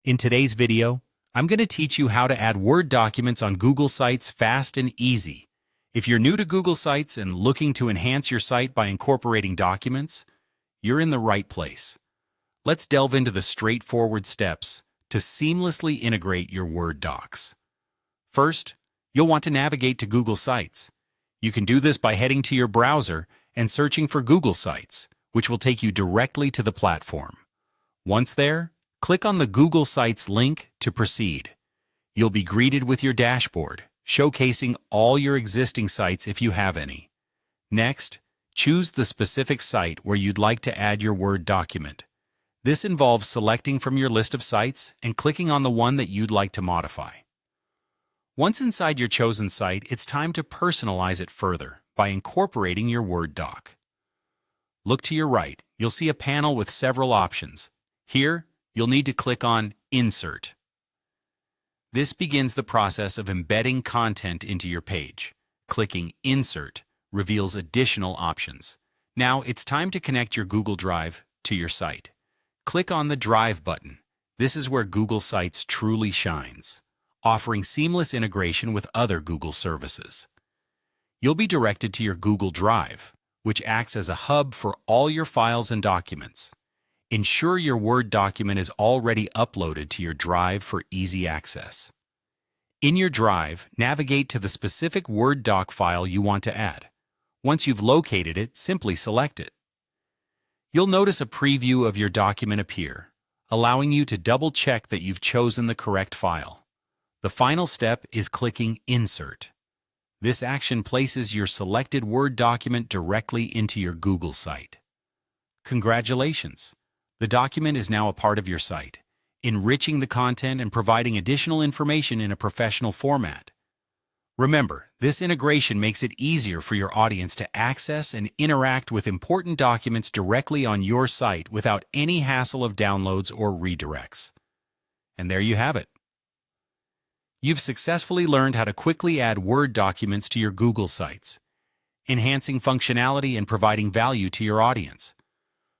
In today's video, I'm going to teach you how to add Word documents on Google Sites fast and easy. If you're new to Google Sites and looking to enhance your site by incorporating documents, you're in the right place. Let's delve into the straightforward steps to seamlessly integrate your Word docs. First, you'll want to navigate to Google Sites. You can do this by heading to your browser and searching for Google Sites, which will take you directly to the platform. Once there, click on the Google Sites link to proceed. You'll be greeted with your dashboard, showcasing all your existing sites if you have any. Next, choose the specific site where you'd like to add your Word document. This involves selecting from your list of sites and clicking on the one that you'd like to modify. Once inside your chosen site, it's time to personalize it further by incorporating your Word doc. Look to your right. You'll see a panel with several options. Here, you'll need to click on Insert. This begins the process of embedding content into your page. Clicking Insert reveals additional options. Now it's time to connect your Google Drive to your site. Click on the Drive button. This is where Google Sites truly shines, offering seamless integration with other Google services. You'll be directed to your Google Drive, which acts as a hub for all your files and documents. Ensure your Word document is already uploaded to your Drive for easy access. In your Drive, navigate to the specific Word doc file you want to add. Once you've located it, simply select it. You'll notice a preview of your document appear, allowing you to double-check that you've chosen the correct file. The final step is clicking Insert. This action places your selected Word document directly into your Google site. Congratulations! The document is now a part of your site, enriching the content and providing additional information in a professional format. Remember, this integration makes it easier for your audience to access and interact with important documents directly on your site without any hassle of downloads or redirects. And there you have it. You've successfully learned how to quickly add Word documents to your Google Sites, enhancing functionality and providing value to your audience.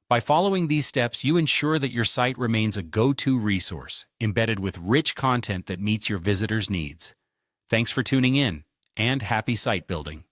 By following these steps, you ensure that your site remains a go-to resource, embedded with rich content that meets your visitors' needs. Thanks for tuning in, and happy site building.